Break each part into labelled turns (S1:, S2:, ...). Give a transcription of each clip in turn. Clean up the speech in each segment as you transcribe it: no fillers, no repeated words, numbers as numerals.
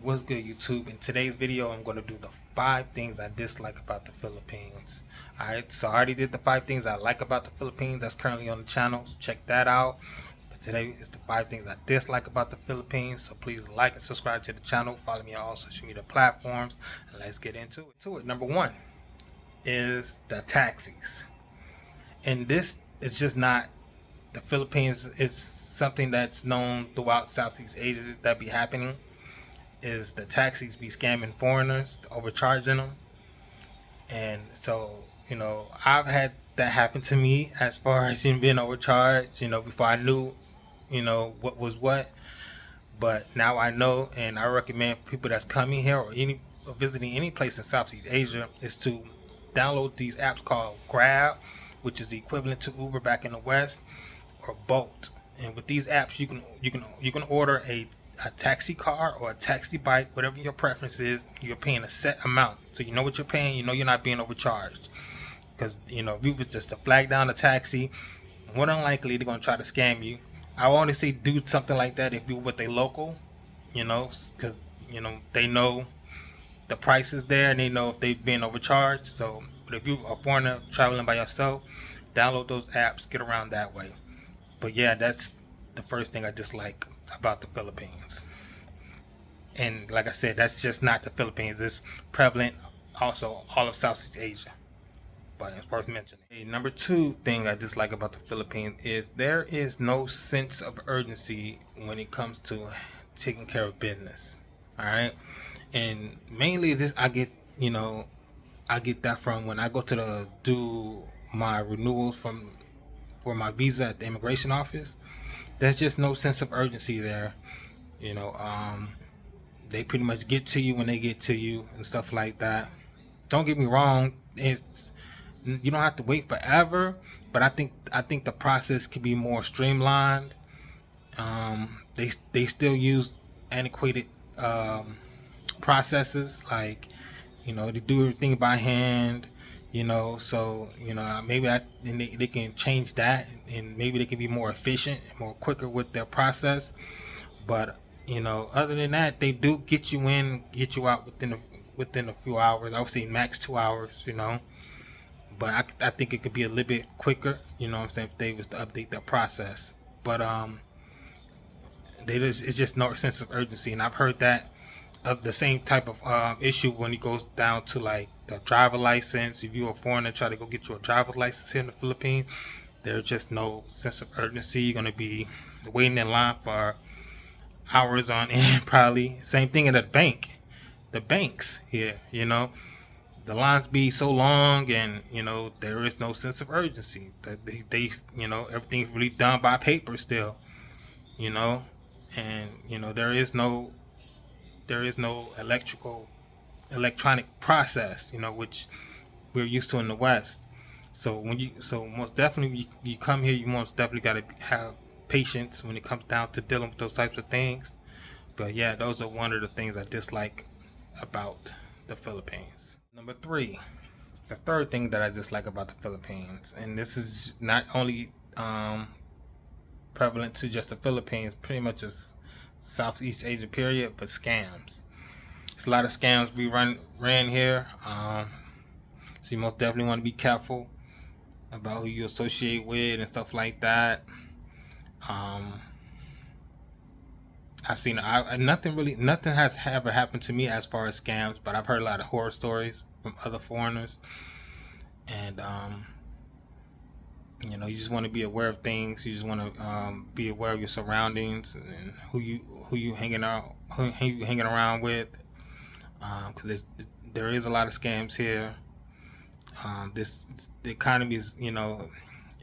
S1: What's good, YouTube? In today's video, I'm going to do the 5 things I dislike about the Philippines. Alright, so I already did the 5 things I like about the Philippines. That's currently on the channel, so check that out. But today is the 5 things I dislike about the Philippines. So please like and subscribe to the channel. Follow me on all social media platforms. And let's get into it. Number 1 is the taxis. And this is just not the Philippines. It's something that's known throughout Southeast Asia that be happening. Is the taxis be scamming foreigners, overcharging them. And so, I've had that happen to me as far as being overcharged, before I knew, what was what. But now I know, and I recommend people that's coming here or visiting any place in Southeast Asia is to download these apps called Grab, which is the equivalent to Uber back in the West, or Bolt. And with these apps, you can order a taxi car or a taxi bike, whatever your preference is. You're paying a set amount, so you know what you're paying. You know you're not being overcharged. Because if you was just to flag down a taxi, more than likely they're gonna try to scam you. I only say do something like that if you're with a local, because they know the price is there and they know if they've been overcharged. So, but if you're a foreigner traveling by yourself, download those apps, get around that way. But yeah, that's the first thing I dislike about the Philippines. And like I said, that's just not the Philippines. It's prevalent also all of Southeast Asia. But it's worth mentioning. Number 2 thing I dislike about the Philippines is there is no sense of urgency when it comes to taking care of business. Alright? And mainly this I get that from when I go to do my renewals for my visa at the immigration office. There's just no sense of urgency there. They pretty much get to you when they get to you and stuff like that. Don't get me wrong, you don't have to wait forever, but I think the process could be more streamlined. They still use antiquated processes, like they do everything by hand. So maybe they can change that, and maybe they can be more efficient and more quicker with their process. But other than that, they do get you in, get you out within a few hours. I would say max 2 hours. But I think it could be a little bit quicker. If they was to update their process. But it's just no sense of urgency, and I've heard that of the same type of issue when it goes down to like the driver license. If you're a foreigner try to go get you a driver's license here in the Philippines, there's just no sense of urgency. You're gonna be waiting in line for hours on end, probably. Same thing at a bank. The banks here, the lines be so long, and there is no sense of urgency. That they everything's really done by paper still, and there is no electronic process, which we're used to in the West. So most definitely you come here, you most definitely got to have patience when it comes down to dealing with those types of things. But yeah, those are one of the things I dislike about the Philippines. Number 3, the third thing that I dislike about the Philippines, and this is not only prevalent to just the Philippines, pretty much just Southeast Asia period, but scams. There's a lot of scams we ran here, so you most definitely want to be careful about who you associate with and stuff like that. I've seen nothing has ever happened to me as far as scams, but I've heard a lot of horror stories from other foreigners, and you just want to be aware of things. You just want to be aware of your surroundings and who you hanging around with, because there is a lot of scams here. The economy is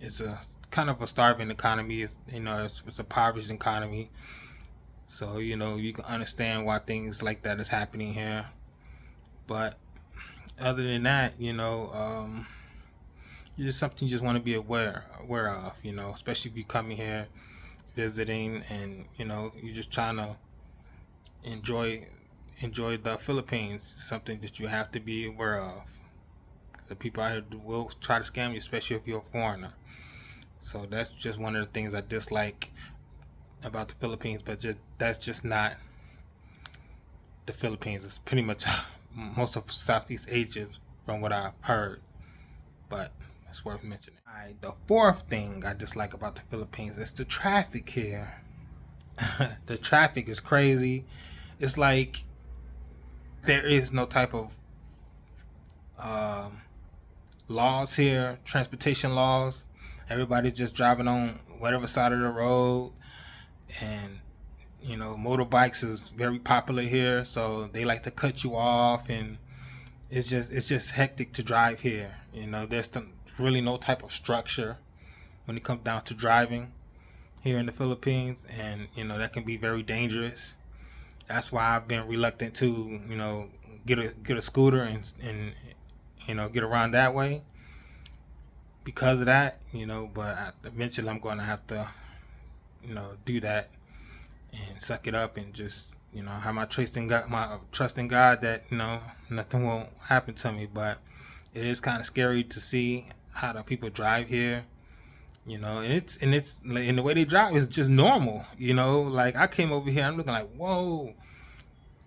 S1: it's a kind of a starving economy. It's a impoverished economy. So you can understand why things like that is happening here. But other than that, it's just something you just want to be aware of, especially if you're coming here visiting, and you're just trying to enjoy the Philippines. It's something that you have to be aware of. The people out here will try to scam you, especially if you're a foreigner. So that's just one of the things I dislike about the Philippines, but that's just not the Philippines. It's pretty much most of Southeast Asia from what I've heard, but it's worth mentioning. Alright, the fourth thing I dislike about the Philippines is the traffic here. The traffic is crazy. It's like there is no type of laws here, transportation laws. Everybody's just driving on whatever side of the road, and you know, motorbikes is very popular here, so they like to cut you off, and it's just hectic to drive here. You know, there's really no type of structure when it comes down to driving here in the Philippines, and you know, that can be very dangerous. That's why I've been reluctant to, you know, get a scooter and you know, get around that way because of that, you know. But eventually I'm going to have to, you know, do that and suck it up and just, you know, have my trust in God that, you know, nothing won't happen to me. But it is kind of scary to see how the people drive here, you know, and it's and the way they drive is just normal, you know. Like, I came over here, I'm looking like, whoa,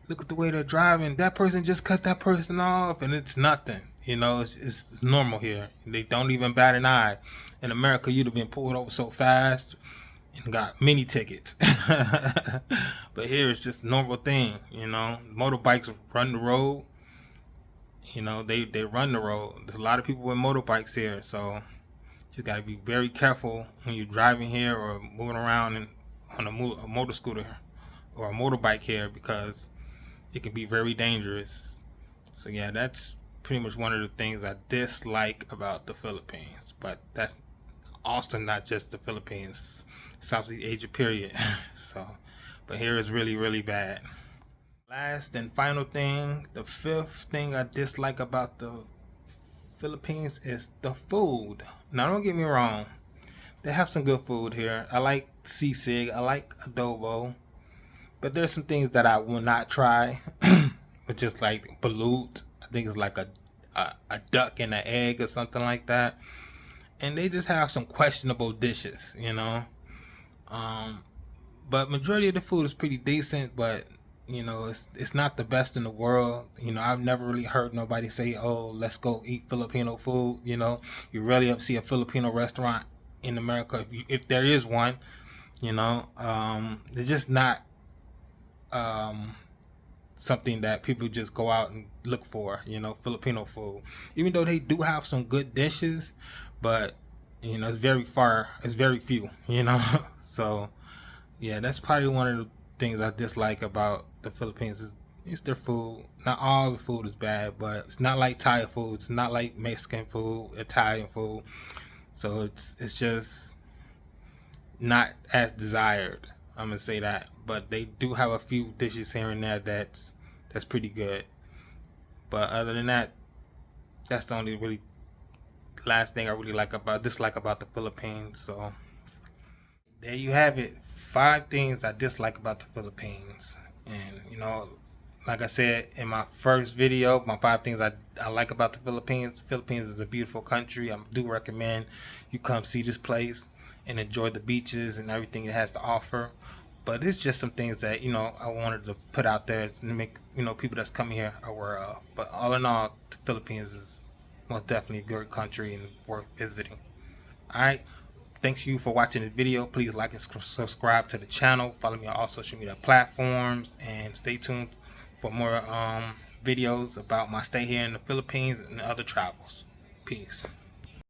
S1: look at the way they're driving. That person just cut that person off, and it's nothing. You know, it's normal here. They don't even bat an eye. In America, you'd have been pulled over so fast and got many tickets. But here it's just a normal thing, you know. Motorbikes run the road. You know, they run the road. There's a lot of people with motorbikes here, so you got to be very careful when you're driving here or moving around on a motor scooter or a motorbike here, because it can be very dangerous. So yeah, that's pretty much one of the things I dislike about the Philippines. But that's also not just the Philippines, Southeast Asia period. So, but here is really, really bad. Last and final thing, the fifth thing I dislike about the Philippines is the food. Now, don't get me wrong, they have some good food here. I like sisig, I like adobo, but there's some things that I will not try, which is like balut. I think it's like a duck and an egg or something like that. And they just have some questionable dishes, you know. But majority of the food is pretty decent, but you know, it's not the best in the world. You know, I've never really heard nobody say, "Oh, let's go eat Filipino food." You know, you rarely ever see a Filipino restaurant in America, if there is one. You know, they're just not something that people just go out and look for. You know, Filipino food, even though they do have some good dishes, but you know, it's very few. You know, so yeah, that's probably one of the things I dislike about the Philippines is it's their food. Not all the food is bad, but it's not like Thai food. It's not like Mexican food, Italian food. So it's just not as desired. I'm gonna say that, but they do have a few dishes here and there that's pretty good. But other than that, that's the only really last thing I really dislike about the Philippines. So there you have it. 5 things I dislike about the Philippines. And you know, like I said in my first video, my 5 things I like about the Philippines. Philippines is a beautiful country. I do recommend you come see this place and enjoy the beaches and everything it has to offer. But it's just some things that, you know, I wanted to put out there to make, you know, people that's coming here aware of. But all in all, the Philippines is most definitely a good country and worth visiting. Alright, thanks you for watching this video. Please like and subscribe to the channel. Follow me on all social media platforms, and stay tuned for more videos about my stay here in the Philippines and other travels. Peace.